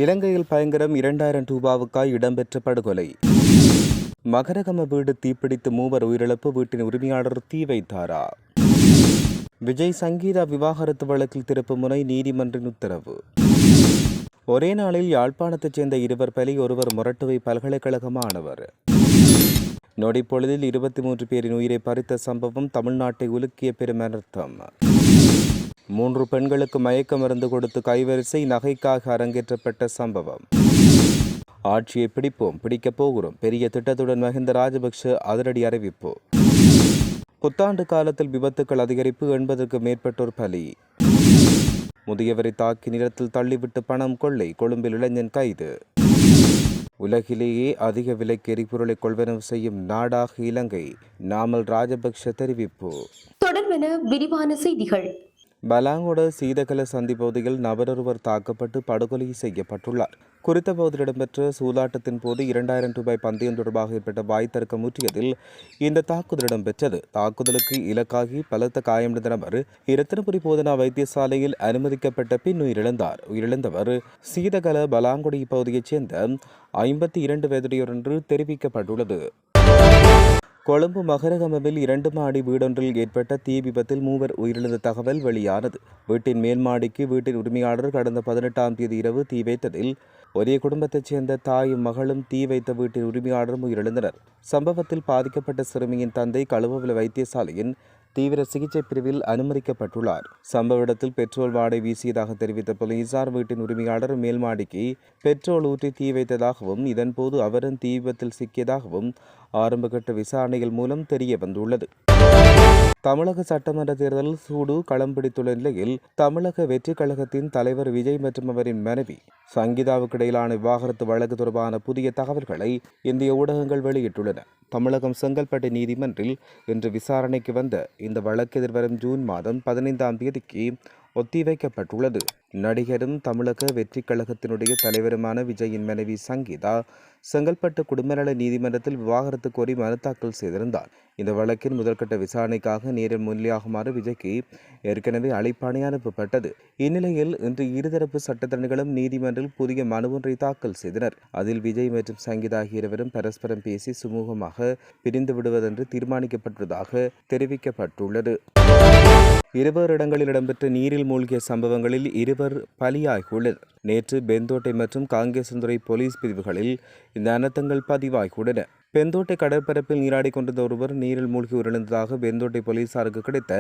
இலங்கையில் பயங்கரம் 2000 ரூபாவுக்காய் இடம்பெற்ற படுகொலை. மகரகம வீடு தீப்பிடித்து 3 உயிரிழப்பு, வீட்டின் உரிமையாளர் தீ வைத்தாரா? விஜய் சங்கீதா விவாகரத்து வழக்கில் திருப்புமுனை, நீதிமன்றின் உத்தரவு. ஒரே நாளில் யாழ்ப்பாணத்தைச் சேர்ந்த 2 பலி, ஒருவர் மொரட்டுவை பல்கலைக்கழக மாணவர். நொடிப்பொழுதில் 23 பேரின் உயிரை பறித்த சம்பவம் தமிழ்நாட்டை உலுக்கிய பெரும் அனர்த்தம். 3 பெண்களுக்கு மயக்க மருந்து கொடுத்து கைவரிசை, நகைக்காக அரங்கேற்றப்பட்ட சம்பவம். ஆட்சியை பிடிப்போம், பிடிக்கப் போகிறோம், பெரிய திட்டத்துடன் மஹிந்த ராஜபக்ஷ அதிரடி அறிவிப்பு. புத்தாண்டு காலத்தில் விபத்துக்கள் அதிகரிப்பு, 80க்கும் மேற்பட்டோர் பலி. முதியவரை தாக்கி நிலத்தில் தள்ளிவிட்டு பணம் கொள்ளை, கொழும்பில் இளைஞன் கைது. உலகிலேயே அதிக விலைக்கு எரிபொருளை கொள்வனவு செய்யும் நாடாக இலங்கை, நாமல் ராஜபக்ஷ தெரிவிப்பு. தொடர்பென விரிவான செய்திகள். பலாங்கொட சீதகல சந்தி பகுதியில் நபரொருவர் தாக்கப்பட்டு படுகொலை செய்யப்பட்டுள்ளார். குறித்த பகுதியில் இடம்பெற்ற சூதாட்டத்தின் போது 2000 ரூபாய் பந்தயம் தொடர்பாக ஏற்பட்ட வாய் தர்க்கம் முற்றியதில் இந்த தாக்குதல் இடம்பெற்றது. தாக்குதலுக்கு இலக்காகி பலத்த காயமடைந்த நபர் இரத்தினபுரி போதனா வைத்தியசாலையில் அனுமதிக்கப்பட்ட பின் உயிரிழந்தார். உயிரிழந்தவர் சீதகல பலாங்குடி பகுதியைச் சேர்ந்த 52 வயதுடையவர் என்று தெரிவிக்கப்பட்டுள்ளது. கொழும்பு மகரகமவில் 2 மாடி வீடொன்றில் ஏற்பட்ட தீ விபத்தில் 3 உயிரிழந்த தகவல் வெளியானது. வீட்டின் மேல் மாடிக்கு வீட்டின் உரிமையாளர் கடந்த 18ஆம் தேதி இரவு தீ வைத்ததில் ஒரே குடும்பத்தைச் சேர்ந்த தாயும் மகளும் தீ வைத்த வீட்டின் உரிமையாளரும் உயிரிழந்தனர். சம்பவத்தில் பாதிக்கப்பட்ட சிறுமியின் தந்தை கழுவவில வைத்தியசாலையின் தீவிர சிகிச்சை பிரிவில் அனுமதிக்கப்பட்டுள்ளார். சம்பவ இடத்தில் பெட்ரோல் வாடை வீசியதாக தெரிவித்த போலீசார் வீட்டின் உரிமையாளர் மேல் மாடிக்கு பெட்ரோல் ஊற்றி தீ வைத்ததாகவும் இதன்போது அவரும் தீ விபத்தில் சிக்கியதாகவும் ஆரம்பகட்ட விசாரணைகள் மூலம் தெரிய வந்துள்ளது. தமிழக சட்டமன்ற தேர்தலில் சூடு களம் பிடித்துள்ள நிலையில் தமிழக வெற்றிக் கழகத்தின் தலைவர் விஜய் மற்றும் அவரின் மனைவி சங்கீதாவுக்கு இடையிலான விவாகரத்து வழக்கு தொடர்பான புதிய தகவல்களை இந்திய ஊடகங்கள் வெளியிட்டுள்ளன. தமிழகம் செங்கல்பட்டு நீதிமன்றில் இன்று விசாரணைக்கு வந்த இந்த வழக்கு எதிர்வரும் ஜூன் மாதம் 15ஆம் தேதிக்கு ஒத்திவைக்கப்பட்டுள்ளது. நடிகரும் தமிழக வெற்றிக் கழகத்தினுடைய தலைவருமான விஜயின் மனைவி சங்கீதா செங்கல்பட்டு குடும்பநல நீதிமன்றத்தில் விவாகரத்து கோரி மனு தாக்கல் செய்திருந்தார். இந்த வழக்கின் முதற்கட்ட விசாரணைக்காக நேரில் முன்னிலையாகுமாறு விஜய்க்கு ஏற்கனவே அழைப்பாணை அனுப்பப்பட்டது. இந்நிலையில் இன்று இருதரப்பு சட்டத்தரணிகளும் நீதிமன்றில் புதிய மனு ஒன்றை தாக்கல் செய்தனர். அதில் விஜய் மற்றும் சங்கீதா ஆகிய இருவரும் பரஸ்பரம் பேசி சுமூகமாக பிரிந்து விடுவதென்று தீர்மானிக்கப்பட்டுள்ளதாக தெரிவிக்கப்பட்டுள்ளது. 20 இடங்களில் இடம்பெற்ற நீரில் மூழ்கிய சம்பவங்களில் 2 பலியாகியுள்ளனர். நேற்று பெந்தோட்டை மற்றும் காங்கேசந்துறை போலீஸ் பிரிவுகளில் இந்த அனர்த்தங்கள் பதிவாகியுள்ளன. பெந்தோட்டை கடற்பரப்பில் நீராடி கொண்டிருந்த ஒருவர் நீரில் மூழ்கி உயிரிழந்ததாக பெந்தோட்டை போலீசாருக்கு கிடைத்த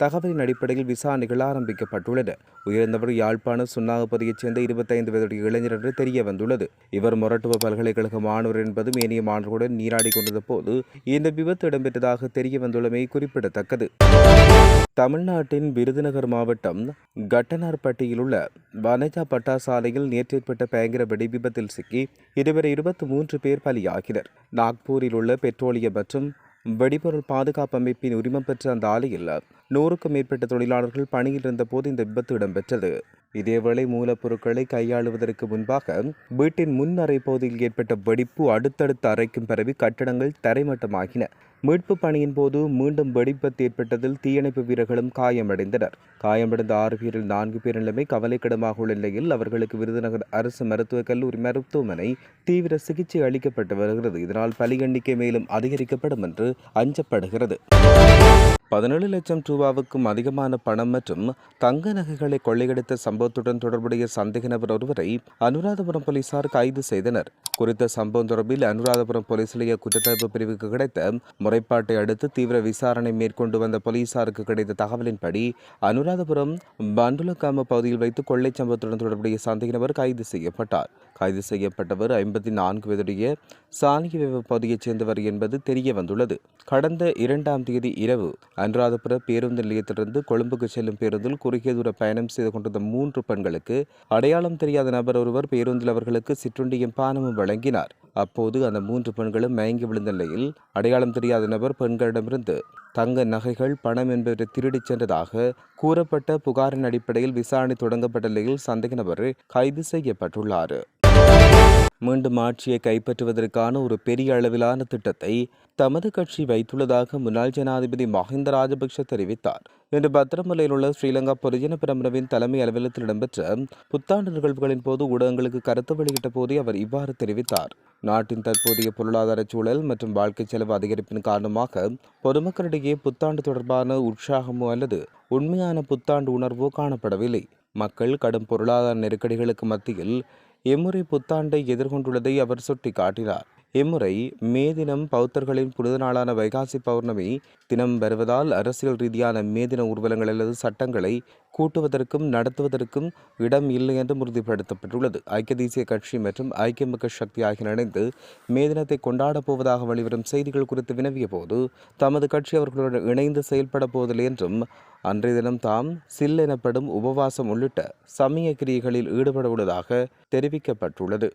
தகவலின் அடிப்படையில் விசாரணைகள் ஆரம்பிக்கப்பட்டுள்ளன. உயிரிழந்தவர் யாழ்ப்பாணம் சுன்னாகப்பதியைச் சேர்ந்த 25 வயதுடைய இளைஞர் என்று தெரிய வந்துள்ளது. இவர் மொரட்டுவ பல்கலைக்கழக மாணவர் என்பதும் ஏனைய மாணவர்களுடன் நீராடி கொண்டிருந்த போது இந்த விபத்து இடம்பெற்றதாக தெரிய வந்துள்ளமை குறிப்பிடத்தக்கது. தமிழ்நாட்டின் விருதுநகர் மாவட்டம் கட்டனார்பட்டியில் உள்ள வனஜா பட்டாசாலையில் நேற்று ஏற்பட்ட பயங்கர வெடி விபத்தில் சிக்கி இதுவரை 23 பேர் பலியாகினர். நாக்பூரில் உள்ள பெட்ரோலிய மற்றும் வெடிபொருள் பாதுகாப்பு அமைப்பின் உரிமம் பெற்ற அந்த ஆலையில் 100க்கும் மேற்பட்ட தொழிலாளர்கள் பணியில் இருந்தபோது இந்த விபத்து இடம்பெற்றது. இதேவேளை மூலப்பொருட்களை கையாளுவதற்கு முன்பாக வீட்டின் முன் அறை பகுதியில் ஏற்பட்ட வெடிப்பு அடுத்தடுத்த அறைக்கும் பரவி கட்டடங்கள் தரைமட்டமாகின. மீட்பு பணியின் போது மீண்டும் வெடிப்பத்து ஏற்பட்டதில் தீயணைப்பு வீரர்களும் காயமடைந்தனர். காயமடைந்த 6 பேரில் 4 பேர் நிலைமை கவலைக்கிடமாக உள்ள நிலையில் அவர்களுக்கு விருதுநகர் அரசு மருத்துவக் கல்லூரி மருத்துவமனை தீவிர சிகிச்சை அளிக்கப்பட்டு வருகிறது. இதனால் பலி எண்ணிக்கை மேலும் அதிகரிக்கப்படும் என்று அஞ்சப்படுகிறது. 17 லட்சம் ரூபாவுக்கும் அதிகமான பணம் மற்றும் தங்க நகைகளை கொள்ளையடித்த சம்பவத்துடன் தொடர்புடைய சந்தேக நபர் ஒருவரை அனுராதபுரம் போலீசார் கைது செய்தனர். குறித்த சம்பவம் தொடர்பில் அனுராதபுரம் போலீஸ் நிலைய குற்றத்தடுப்பு பிரிவுக்கு கிடைத்த முறைப்பாட்டை அடுத்து தீவிர விசாரணை மேற்கொண்டு வந்த போலீசாருக்கு கிடைத்த தகவலின்படி அனுராதபுரம் பண்டுலக்காம பகுதியில் வைத்து கொள்ளை சம்பவத்துடன் தொடர்புடைய சந்தேக நபர் கைது செய்யப்பட்டார். கைது செய்யப்பட்டவர் 54 வயதுடைய சாலியவேவ பகுதியைச் சேர்ந்தவர் என்பது தெரிய வந்துள்ளது. கடந்த 2ஆம் தேதி இரவு அனுராதபுர பேருந்து நிலையத்திலிருந்து கொழும்புக்கு செல்லும் பேருந்தில் குறுகிய தூர பயணம் செய்து கொண்டிருந்த 3 பெண்களுக்கு அடையாளம் தெரியாத நபர் ஒருவர் பேருந்தில் அவர்களுக்கு சிற்றுண்டியும் பானமும் வழங்கினார். அப்போது அந்த 3 பெண்களும் மயங்கி விழுந்த நிலையில் அடையாளம் தெரியாத நபர் பெண்களிடமிருந்து தங்க நகைகள் பணம் என்பவற்றை திருடிச் சென்றதாக கூறப்பட்ட புகாரின் அடிப்படையில் விசாரணை தொடங்கப்பட்ட நிலையில் சந்தேக நபர் கைது செய்யப்பட்டுள்ளார். மீண்டும் ஆட்சியை கைப்பற்றுவதற்கான ஒரு பெரிய அளவிலான திட்டத்தை தமது கட்சி வைத்துள்ளதாக முன்னாள் ஜனாதிபதி மஹிந்த ராஜபக்ஷ தெரிவித்தார். இன்று பத்திரமுல்லையில் உள்ள ஸ்ரீலங்கா பொதுஜன பிரமுனவின் தலைமை அலுவலகத்தில் இடம்பெற்ற புத்தாண்டு நிகழ்வுகளின் போது ஊடகங்களுக்கு கருத்து வெளியிட்ட போதே அவர் இவ்வாறு தெரிவித்தார். நாட்டின் தற்போதைய பொருளாதார சூழல் மற்றும் வாழ்க்கை செலவு அதிகரிப்பின் காரணமாக பொதுமக்களிடையே புத்தாண்டு தொடர்பான உற்சாகமோ அல்லது உண்மையான புத்தாண்டு உணர்வோ காணப்படவில்லை. மக்கள் கடும் பொருளாதார நெருக்கடிகளுக்கு மத்தியில் இம்முறை புத்தாண்டை எதிர்கொண்டுள்ளதை அவர் சுட்டிக்காட்டினார். இம்முறை மே தினம் பௌத்தர்களின் புனித நாளான வைகாசி பௌர்ணமி தினம் வருவதால் அரசியல் ரீதியான மே தின ஊர்வலங்கள் அல்லது சட்டங்களை கூட்டுவதற்கும் நடத்துவதற்கும் இடம் இல்லை என்று உறுதிப்படுத்தப்பட்டுள்ளது. ஐக்கிய தேசிய கட்சி மற்றும் ஐக்கிய மக்கள் சக்தி ஆகிய இணைந்து மே தினத்தை கொண்டாடப் போவதாக வெளிவரும் செய்திகள் குறித்து வினவிய போது தமது கட்சி அவர்களுடன் இணைந்து செயல்பட போவதில்லை என்றும் அன்றைய தினம் தாம் சில் எனப்படும் உபவாசம் உள்ளிட்ட சமய கிரியைகளில் ஈடுபட உள்ளதாக தெரிவிக்கப்பட்டுள்ளது.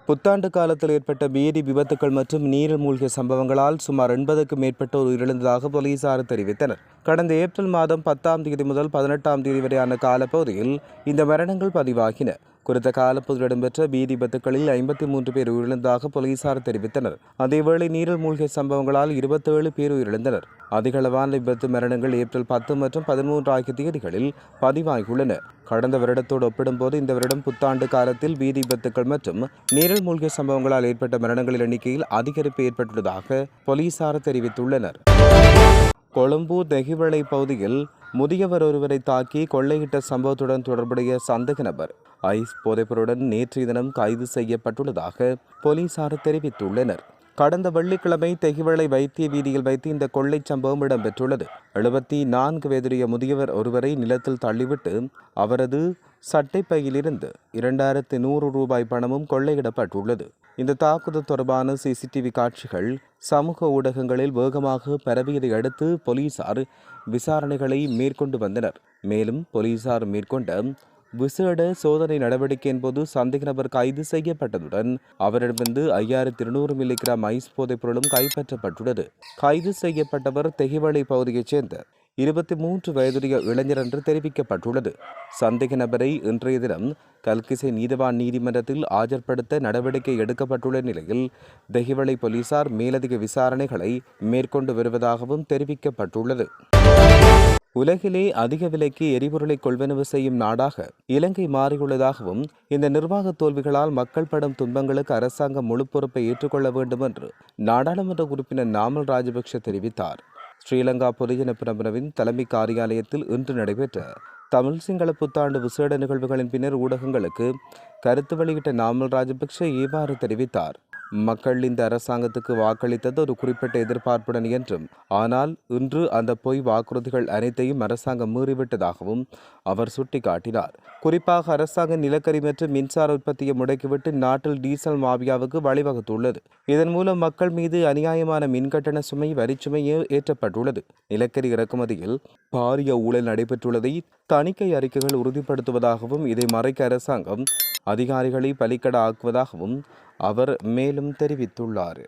புத்தாண்டு காலத்தில் ஏற்பட்ட வீதி விபத்துக்கள் மற்றும் நீரில் மூழ்கிய சம்பவங்களால் சுமார் 80க்கும் மேற்பட்டோர் உயிரிழந்ததாக போலீசார் தெரிவித்தனர். கடந்த ஏப்ரல் மாதம் 10ஆம் தேதி முதல் 18ஆம் தேதி வரையான காலப்பகுதியில் இந்த மரணங்கள் பதிவாகின. குறித்த காலப்பகுதியில் இடம்பெற்ற வீதி விபத்துக்களில் 53 பேர் உயிரிழந்ததாக போலீசார் தெரிவித்தனர். அதேவேளை நீரில் மூழ்கிய சம்பவங்களால் 27 பேர் உயிரிழந்தனர். அதிகளவான விபத்து மரணங்கள் ஏப்ரல் 10 மற்றும் 13 ஆகிய தேதிகளில் பதிவாகியுள்ளன. கடந்த வருடத்தோடு ஒப்பிடும்போது இந்த வருடம் புத்தாண்டு காலத்தில் வீதி விபத்துக்கள் மற்றும் நீரில் மூழ்கிய சம்பவங்களால் ஏற்பட்ட மரணங்களின் எண்ணிக்கையில் அதிகரிப்பு ஏற்பட்டுள்ளதாக போலீசார் தெரிவித்துள்ளனர். கொழும்பு தெஹிவளை பகுதியில் முதியவர் ஒருவரை தாக்கி கொள்ளையிட்ட சம்பவத்துடன் தொடர்புடைய சந்தேக நபர் ஐஸ் போதைப்பொருளுடன் நேற்றைய தினம் கைது செய்யப்பட்டுள்ளதாக போலீசார் தெரிவித்துள்ளனர். கடந்த வெள்ளிக்கிழமை தெஹிவளை வைத்திய வீதியில் வைத்து இந்த கொள்ளை சம்பவம் இடம்பெற்றுள்ளது. 74 வயதுடைய முதியவர் ஒருவரை நிலத்தில் தள்ளிவிட்டு அவரது சட்டைப்பையிலிருந்து 2100 ரூபாய் பணமும் கொள்ளையிடப்பட்டுள்ளது. இந்த தாக்குதல் தொடர்பான சிசிடிவி காட்சிகள் சமூக ஊடகங்களில் வேகமாக பரவியதை அடுத்து போலீசார் விசாரணைகளை மேற்கொண்டு வந்தனர். மேலும் போலீசார் மேற்கொண்ட விசேட சோதனை நடவடிக்கையின் போது சந்தேக நபர் கைது செய்யப்பட்டதுடன் அவரிடமிருந்து 5200 மில்லிகிராம் ஐஸ் போதைப் பொருளும் கைப்பற்றப்பட்டுள்ளது. கைது செய்யப்பட்டவர் தெஹிவளை பகுதியைச் சேர்ந்த 23 வயதுடைய இளைஞர் என்று தெரிவிக்கப்பட்டுள்ளது. சந்தேக நபரை இன்றைய தினம் கல்கிசை நீதவான் நீதிமன்றத்தில் ஆஜர்படுத்த நடவடிக்கை எடுக்கப்பட்டுள்ள நிலையில் தெஹிவளை போலீசார் மேலதிக விசாரணைகளை மேற்கொண்டு வருவதாகவும் தெரிவிக்கப்பட்டுள்ளது. உலகிலே அதிக விலைக்கு எரிபொருளை கொள்வனவு செய்யும் நாடாக இலங்கை மாறியுள்ளதாகவும் இந்த நிர்வாக தோல்விகளால் மக்கள் படும் துன்பங்களுக்கு அரசாங்கம் முழு பொறுப்பை ஏற்றுக்கொள்ள வேண்டும் என்று நாடாளுமன்ற உறுப்பினர் நாமல் ராஜபக்ஷ தெரிவித்தார். ஸ்ரீலங்கா பொதுஜன பிரமுனவின் தலைமை காரியாலயத்தில் இன்று நடைபெற்ற தமிழ் சிங்கள புத்தாண்டு விசேட நிகழ்வுகளின் பின்னர் ஊடகங்களுக்கு கருத்து வெளியிட்ட நாமல் ராஜபக்ஷ இவ்வாறு தெரிவித்தார். மக்கள் இந்த அரசாங்கத்துக்கு வாக்களித்தது ஒரு குறிப்பிட்ட எதிர்பார்ப்புடன் என்றும், ஆனால் இன்று அந்த பொய் வாக்குறுதிகள் அனைத்தையும் அரசாங்கம் மீறிவிட்டதாகவும் அவர் சுட்டிக்காட்டினார். குறிப்பாக அரசாங்கம் நிலக்கரி மற்றும் மின்சார உற்பத்தியை முடக்கிவிட்டு நாட்டில் டீசல் மாபியாவுக்கு வழிவகுத்துள்ளது. இதன் மூலம் மக்கள் மீது அநியாயமான மின்கட்டண சுமை வரிச்சுமையே ஏற்றப்பட்டுள்ளது. நிலக்கரி இறக்குமதியில் பாரிய ஊழல் நடைபெற்றுள்ளதை தணிக்கை அறிக்கைகள் உறுதிப்படுத்துவதாகவும் இதை மறைக்க அரசாங்கம் அதிகாரிகளை பலிக்கடா ஆக்குவதாகவும் அவர் மேலும் தெரிவித்துள்ளார்.